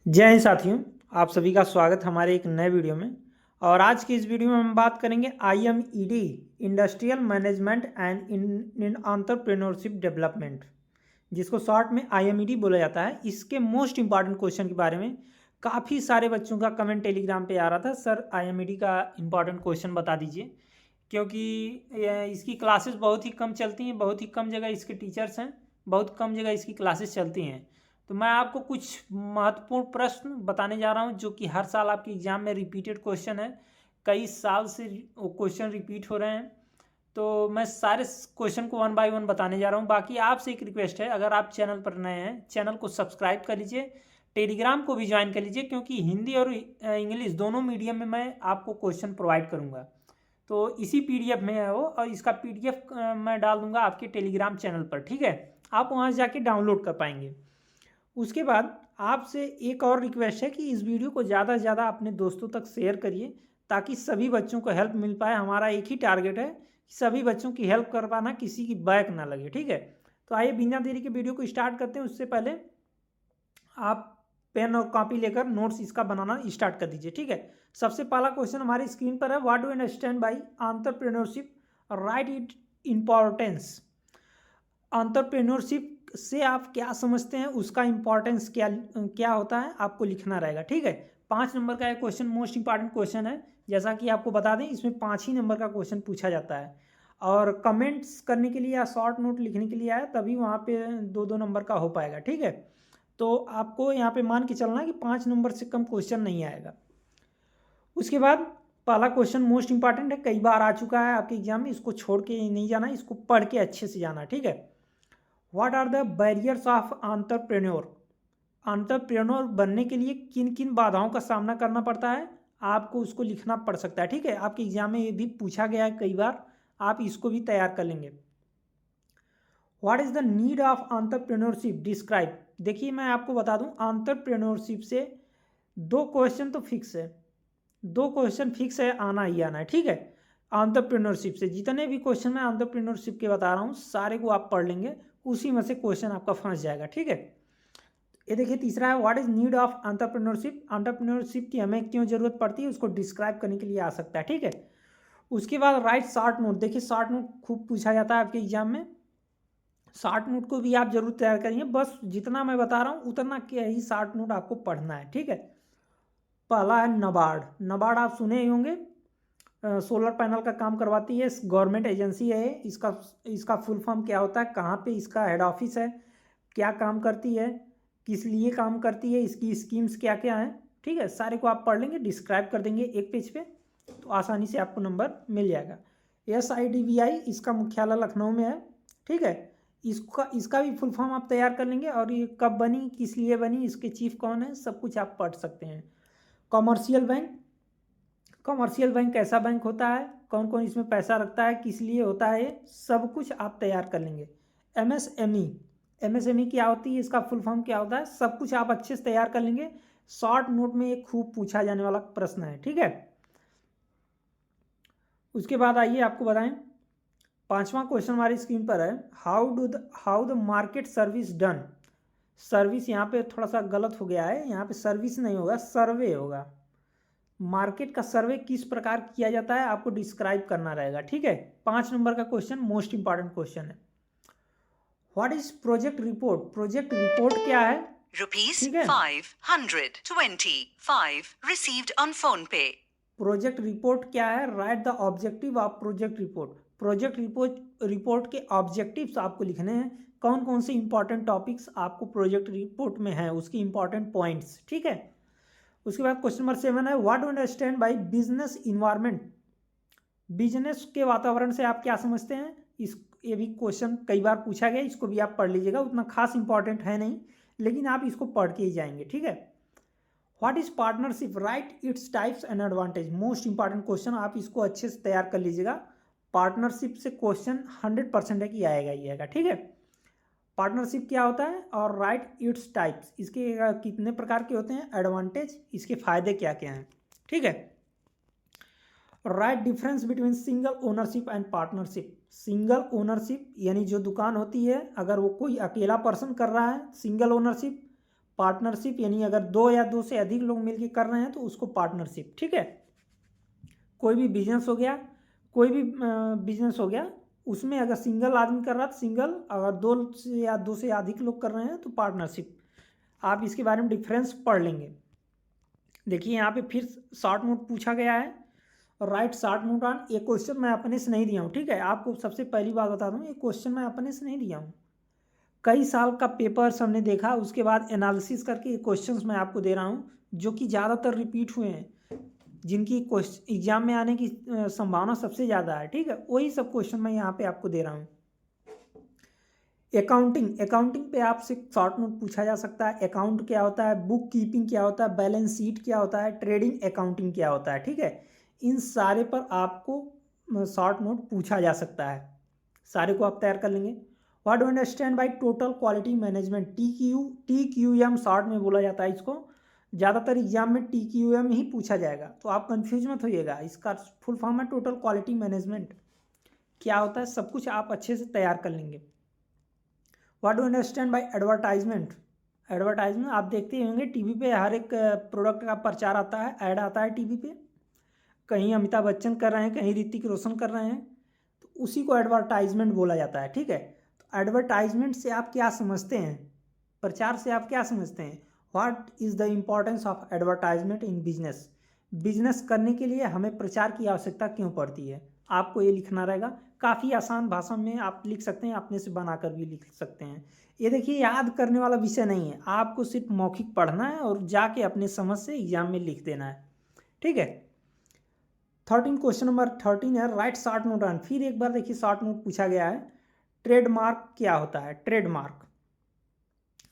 जय हिंद साथियों, आप सभी का स्वागत हमारे एक नए वीडियो में। और आज की इस वीडियो में हम बात करेंगे IMED industrial management and in entrepreneurship development, जिसको शॉर्ट में IMED बोला जाता है। इसके मोस्ट इंपॉर्टेंट क्वेश्चन के बारे में काफ़ी सारे बच्चों का कमेंट टेलीग्राम पे आ रहा था, सर IMED का इंपॉर्टेंट क्वेश्चन बता दीजिए, क्योंकि इसकी क्लासेस बहुत ही कम चलती हैं, बहुत ही कम जगह इसके टीचर्स हैं, बहुत कम जगह इसकी क्लासेस चलती हैं। तो मैं आपको कुछ महत्वपूर्ण प्रश्न बताने जा रहा हूं जो कि हर साल आपके एग्जाम में रिपीटेड क्वेश्चन है, कई साल से क्वेश्चन रिपीट हो रहे हैं। तो मैं सारे क्वेश्चन को वन बाय वन बताने जा रहा हूं। बाकी आपसे एक रिक्वेस्ट है, अगर आप चैनल पर नए हैं चैनल को सब्सक्राइब कर लीजिए, टेलीग्राम को भी ज्वाइन कर लीजिए, क्योंकि हिंदी और इंग्लिश दोनों मीडियम में मैं आपको क्वेश्चन प्रोवाइड करूँगा। तो इसी PDF में है वो, और इसका PDF मैं डाल दूंगा आपके टेलीग्राम चैनल पर, ठीक है। आप वहाँ जाके डाउनलोड कर पाएंगे। उसके बाद आपसे एक और रिक्वेस्ट है कि इस वीडियो को ज़्यादा से ज़्यादा अपने दोस्तों तक शेयर करिए, ताकि सभी बच्चों को हेल्प मिल पाए। हमारा एक ही टारगेट है कि सभी बच्चों की हेल्प कर पाना, किसी की बैक ना लगे, ठीक है। तो आइए बिना देरी के वीडियो को स्टार्ट करते हैं। उससे पहले आप पेन और कॉपी लेकर नोट्स इसका बनाना स्टार्ट कर दीजिए, ठीक है। सबसे पहला क्वेश्चन हमारी स्क्रीन पर है, what do understand by entrepreneurship, right it importance. Entrepreneurship से आप क्या समझते हैं, उसका इंपॉर्टेंस क्या क्या होता है, आपको लिखना रहेगा, ठीक है। 5 नंबर का एक क्वेश्चन मोस्ट इंपॉर्टेंट क्वेश्चन है। जैसा कि आपको बता दें, इसमें 5 ही नंबर का क्वेश्चन पूछा जाता है, और कमेंट्स करने के लिए या शॉर्ट नोट लिखने के लिए आया तभी वहाँ पे 2-2 नंबर का हो पाएगा, ठीक है। तो आपको यहाँ पे मान के चलना है कि 5 नंबर से कम क्वेश्चन नहीं आएगा। उसके बाद पहला क्वेश्चन मोस्ट इंपॉर्टेंट है, कई बार आ चुका है आपके एग्जाम में, इसको छोड़ के नहीं जाना, इसको पढ़ के अच्छे से जाना, ठीक है। What are the barriers of entrepreneur. Entrepreneur बनने के लिए किन किन बाधाओं का सामना करना पड़ता है, आपको उसको लिखना पड़ सकता है, ठीक है। आपके एग्जाम में ये भी पूछा गया है कई बार, आप इसको भी तैयार कर लेंगे। What is the need of entrepreneurship describe. देखिए मैं आपको बता दूं, एंटरप्रेन्योरशिप से 2 क्वेश्चन तो फिक्स है, 2 क्वेश्चन फिक्स है, आना ही आना है, ठीक है। एंटरप्रेन्योरशिप से जितने भी क्वेश्चन मैं एंटरप्रेन्योरशिप के बता रहा हूँ, सारे को आप पढ़ लेंगे, उसी में से क्वेश्चन आपका फंस जाएगा, ठीक है। ये देखिए तीसरा है, what is need of entrepreneurship. Entrepreneurship की हमें क्यों जरूरत पड़ती है, उसको डिस्क्राइब करने के लिए आ सकता है, ठीक है। उसके बाद राइट शॉर्ट नोट। देखिए शॉर्ट नोट खूब पूछा जाता है आपके एग्जाम में, शॉर्ट नोट को भी आप जरूर तैयार करेंगे, बस जितना मैं बता रहा हूँ उतना क्या ही शॉर्ट नोट आपको पढ़ना है, ठीक है। पहला है नबार्ड। नबार्ड आप सुने ही होंगे, सोलर पैनल का काम करवाती है, गवर्नमेंट एजेंसी है। इसका इसका फुल फॉर्म क्या होता है, कहाँ पे इसका हेड ऑफिस है, क्या काम करती है, किस लिए काम करती है, इसकी स्कीम्स क्या क्या हैं, ठीक है। सारे को आप पढ़ लेंगे, डिस्क्राइब कर देंगे एक पेज पे, तो आसानी से आपको नंबर मिल जाएगा। SIDBI इसका मुख्यालय लखनऊ में है, ठीक है। इसका भी फुल फॉर्म आप तैयार कर लेंगे, और ये कब बनी, किस लिए बनी, इसके चीफ कौन है, सब कुछ आप पढ़ सकते हैं। Commercial bank. कॉमर्शियल बैंक कैसा बैंक होता है, कौन कौन इसमें पैसा रखता है, किस लिए होता है, सब कुछ आप तैयार कर लेंगे। MSME। MSME क्या होती है, इसका फुल फॉर्म क्या होता है, सब कुछ आप अच्छे से तैयार कर लेंगे। शॉर्ट नोट में एक खूब पूछा जाने वाला प्रश्न है, ठीक है। उसके बाद आइए आपको बताएं, 5वां क्वेश्चन हमारी स्क्रीन पर है, how the market service done. Service यहाँ पे थोड़ा सा गलत हो गया है, यहाँ पे सर्विस नहीं होगा, सर्वे होगा। मार्केट का सर्वे किस प्रकार किया जाता है, आपको डिस्क्राइब करना रहेगा, ठीक है। 5 नंबर का क्वेश्चन मोस्ट इंपॉर्टेंट क्वेश्चन है। What is project report. Project report क्या है, Rupees ठीक है। 525 received on phone pay. Project report क्या है, right the objective of project report. Project report के ऑब्जेक्टिव्स आपको लिखने हैं, कौन कौन से इंपॉर्टेंट टॉपिक्स आपको प्रोजेक्ट रिपोर्ट में है, उसकी इंपॉर्टेंट पॉइंट्स, ठीक है। उसके बाद क्वेश्चन नंबर 7 है, what do understand by business environment. Business के वातावरण से आप क्या समझते हैं, ये भी क्वेश्चन कई बार पूछा गया, इसको भी आप पढ़ लीजिएगा, उतना खास इंपॉर्टेंट है नहीं, लेकिन आप इसको पढ़ के ही जाएंगे, ठीक है। What is partnership, right its types and advantage. Most important question, आप इसको अच्छे से तैयार कर लीजिएगा। पार्टनरशिप से क्वेश्चन 100% है कि आएगा ही आएगा, ठीक है। पार्टनरशिप क्या होता है, और राइट इट्स टाइप्स, इसके कितने प्रकार के होते हैं, एडवांटेज, इसके फायदे क्या क्या हैं, ठीक है। Right difference between single ownership and partnership. Single ownership यानी जो दुकान होती है, अगर वो कोई अकेला पर्सन कर रहा है, सिंगल ओनरशिप। पार्टनरशिप यानी अगर 2 या 2 से अधिक लोग मिलकर कर रहे हैं तो उसको पार्टनरशिप, ठीक है। कोई भी बिजनेस हो गया, कोई भी बिजनेस हो गया, उसमें अगर सिंगल आदमी कर रहा है तो सिंगल, अगर 2 से अधिक लोग कर रहे हैं तो पार्टनरशिप। आप इसके बारे में डिफरेंस पढ़ लेंगे। देखिए यहाँ पे फिर शॉर्ट नोट पूछा गया है, राइट शॉर्ट नोट ऑन। ये क्वेश्चन मैं अपने से नहीं दिया हूँ, ठीक है। आपको सबसे पहली बात बता दूँ, ये क्वेश्चन मैं अपने से नहीं दिया हूँ। कई साल का पेपर्स हमने देखा, उसके बाद एनालिसिस करके ये क्वेश्चंस मैं आपको दे रहा हूँ, जो कि ज़्यादातर रिपीट हुए हैं, जिनकी एग्जाम में आने की संभावना सबसे ज़्यादा है, ठीक है। वही सब क्वेश्चन मैं यहाँ पे आपको दे रहा हूँ। अकाउंटिंग पे आपसे शॉर्ट नोट पूछा जा सकता है। अकाउंट क्या होता है, बुक कीपिंग क्या होता है, बैलेंस शीट क्या होता है, ट्रेडिंग अकाउंटिंग क्या होता है, ठीक है। इन सारे पर आपको शॉर्ट नोट पूछा जा सकता है, सारे को आप तैयार कर लेंगे। What do understand by total quality management, TQM short में बोला जाता है इसको। ज़्यादातर एग्जाम में TQM ही पूछा जाएगा, तो आप कंफ्यूज मत होइएगा। इसका फुल फॉर्म है टोटल क्वालिटी मैनेजमेंट। क्या होता है सब कुछ आप अच्छे से तैयार कर लेंगे। What do understand by advertisement, advertisement आप देखते ही होंगे टीवी पे, हर एक प्रोडक्ट का प्रचार आता है, ऐड आता है टीवी पे। कहीं अमिताभ बच्चन कर रहे हैं, कहीं ऋतिक रोशन कर रहे हैं, तो उसी को एडवर्टाइजमेंट बोला जाता है, ठीक है। तो एडवर्टाइजमेंट से आप क्या समझते हैं, प्रचार से आप क्या समझते हैं। What is the importance of advertisement in business, business करने के लिए हमें प्रचार की आवश्यकता क्यों पड़ती है, आपको ये लिखना रहेगा। काफ़ी आसान भाषा में आप लिख सकते हैं, अपने से बनाकर भी लिख सकते हैं। ये देखिए याद करने वाला विषय नहीं है, आपको सिर्फ मौखिक पढ़ना है और जाके अपने समझ से एग्जाम में लिख देना है, ठीक है। क्वेश्चन नंबर 13 है, राइट शॉर्ट नोट ऑन। फिर एक बार देखिए शॉर्ट नोट पूछा गया है, ट्रेडमार्क क्या होता है। ट्रेडमार्क,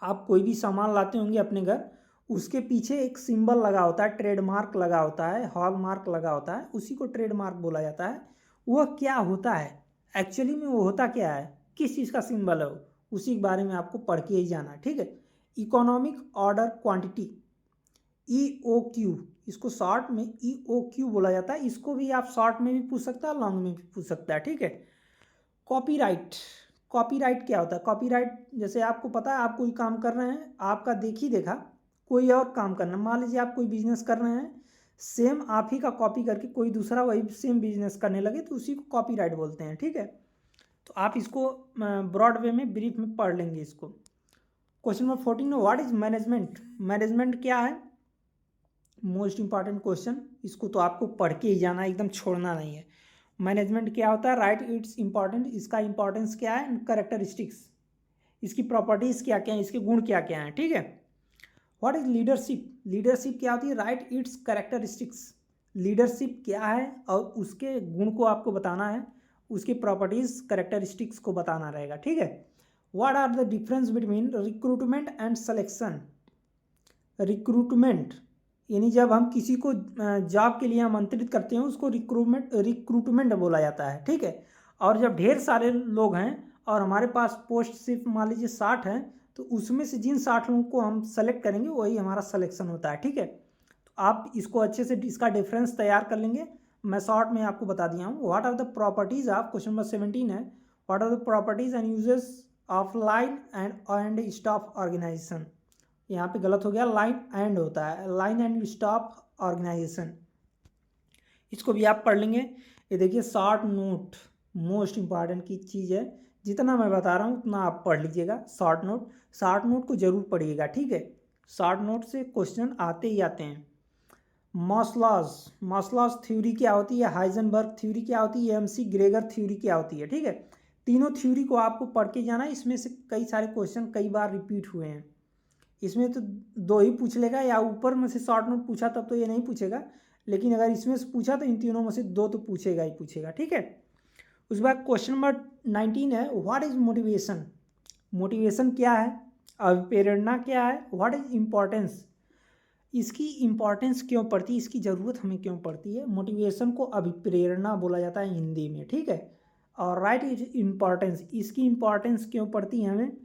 आप कोई भी सामान लाते होंगे अपने घर, उसके पीछे एक सिंबल लगा होता है, ट्रेडमार्क लगा होता है, हॉलमार्क लगा होता है, उसी को ट्रेडमार्क बोला जाता है। वह क्या होता है एक्चुअली में, वो होता क्या है, किस चीज़ का सिंबल है वो, उसी के बारे में आपको पढ़ के ही जाना है, ठीक है। इकोनॉमिक ऑर्डर क्वांटिटी, EOQ, इसको शॉर्ट में EOQ बोला जाता है। इसको भी आप शॉर्ट में भी पूछ सकता है, लॉन्ग में भी पूछ सकता है, ठीक है। कॉपीराइट, कॉपीराइट क्या होता है। कॉपीराइट जैसे आपको पता है, आप कोई काम कर रहे हैं, आपका देखा कोई और काम करना, मान लीजिए आप कोई बिजनेस कर रहे हैं, सेम आप ही का कॉपी करके कोई दूसरा वही सेम बिजनेस करने लगे, तो उसी को कॉपीराइट बोलते हैं, ठीक है। तो आप इसको ब्रॉड वे में, ब्रीफ में पढ़ लेंगे इसको। Question number 14, what is management, management क्या है, मोस्ट इंपॉर्टेंट क्वेश्चन, इसको तो आपको पढ़ के ही जाना है, एकदम छोड़ना नहीं है। मैनेजमेंट क्या होता है, राइट इट्स इंपॉर्टेंट, इसका इंपॉर्टेंस क्या है, एंड कैरेक्टरिस्टिक्स, इसकी प्रॉपर्टीज़ क्या क्या हैं, इसके गुण क्या क्या हैं, ठीक है। व्हाट इज लीडरशिप, लीडरशिप क्या होती है, राइट इट्स कैरेक्टरिस्टिक्स, लीडरशिप क्या है और उसके गुण को आपको बताना है, उसकी प्रॉपर्टीज़ कैरेक्टरिस्टिक्स को बताना रहेगा, ठीक है। What are the difference between recruitment and selection, recruitment यानी जब हम किसी को जॉब के लिए आमंत्रित करते हैं उसको रिक्रूटमेंट बोला जाता है, ठीक है। और जब ढेर सारे लोग हैं और हमारे पास पोस्ट सिर्फ मान लीजिए 60 हैं, तो उसमें से जिन 60 लोगों को हम सेलेक्ट करेंगे वही हमारा सिलेक्शन होता है, ठीक है। तो आप इसको अच्छे से इसका डिफरेंस तैयार कर लेंगे, मैं शॉर्ट में आपको बता दिया हूँ। What are the properties of, question number 17 है, what are the properties and uses of line and staff organisation, यहाँ पे गलत हो गया, लाइन एंड होता है, लाइन एंड स्टाफ ऑर्गेनाइजेशन, इसको भी आप पढ़ लेंगे। ये देखिए शॉर्ट नोट मोस्ट इंपॉर्टेंट की चीज़ है, जितना मैं बता रहा हूँ उतना आप पढ़ लीजिएगा। शॉर्ट नोट को जरूर पढ़िएगा, ठीक है। शॉर्ट नोट से क्वेश्चन आते ही आते हैं। मॉसलॉज थ्योरी क्या होती है, हाइजेनबर्ग थ्योरी क्या होती है, MC ग्रेगर थ्योरी क्या होती है, ठीक है। तीनों थ्योरी को आपको पढ़ के जाना है, इसमें से कई सारे क्वेश्चन कई बार रिपीट हुए हैं। इसमें तो 2 ही पूछ लेगा, या ऊपर में से शॉर्ट नोट पूछा तब तो ये नहीं पूछेगा, लेकिन अगर इसमें से पूछा तो इन तीनों में से 2 तो पूछेगा ही पूछेगा, ठीक है। उसके बाद क्वेश्चन नंबर 19 है, व्हाट इज मोटिवेशन, मोटिवेशन क्या है, अभिप्रेरणा क्या है, व्हाट इज इम्पोर्टेंस, इसकी इम्पोर्टेंस क्यों पड़ती है, इसकी ज़रूरत हमें क्यों पड़ती है। मोटिवेशन को अभिप्रेरणा बोला जाता है हिंदी में, ठीक है। और राइट इज इम्पॉर्टेंस, इसकी इम्पॉर्टेंस क्यों पड़ती है हमें,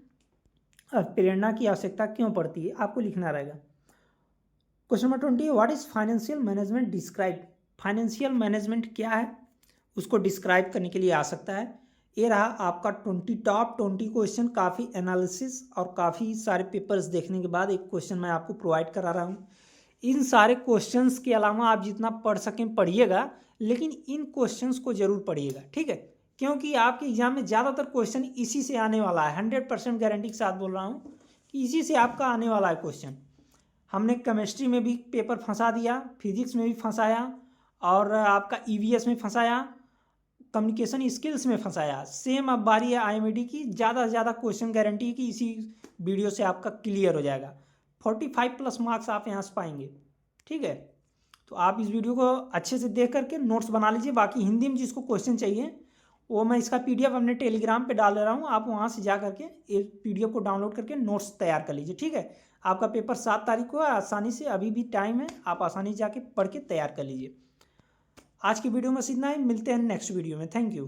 प्रेरणा की आवश्यकता क्यों पड़ती है, आपको लिखना रहेगा। Question number 20, what is financial management describe, financial management क्या है उसको डिस्क्राइब करने के लिए आ सकता है। ये रहा आपका 20 क्वेश्चन। काफ़ी एनालिसिस और काफ़ी सारे पेपर्स देखने के बाद एक क्वेश्चन मैं आपको प्रोवाइड करा रहा हूँ। इन सारे क्वेश्चंस के अलावा आप जितना पढ़ सकें पढ़िएगा, लेकिन इन क्वेश्चंस को ज़रूर पढ़िएगा, ठीक है, क्योंकि आपके एग्जाम में ज़्यादातर क्वेश्चन इसी से आने वाला है। 100% गारंटी के साथ बोल रहा हूँ कि इसी से आपका आने वाला है क्वेश्चन। हमने केमिस्ट्री में भी पेपर फंसा दिया, फिजिक्स में भी फंसाया, और आपका ईवीएस में फंसाया, कम्युनिकेशन स्किल्स में फंसाया। सेम अब बारी है आईएमडी की। ज़्यादा से ज़्यादा क्वेश्चन गारंटी है कि इसी वीडियो से आपका क्लियर हो जाएगा। 45+ मार्क्स आप यहाँ से पाएंगे, ठीक है। तो आप इस वीडियो को अच्छे से देख करके नोट्स बना लीजिए। बाकी हिंदी में जिसको क्वेश्चन चाहिए वो मैं इसका पीडीएफ अपने टेलीग्राम पे डाल दे रहा हूँ, आप वहाँ से जा करके इस पीडीएफ को डाउनलोड करके नोट्स तैयार कर लीजिए, ठीक है। आपका पेपर 7 तारीख को है, आसानी से, अभी भी टाइम है, आप आसानी से जाके पढ़ के तैयार कर लीजिए। आज की वीडियो में इतना ही, मिलते हैं नेक्स्ट वीडियो में। Thank you.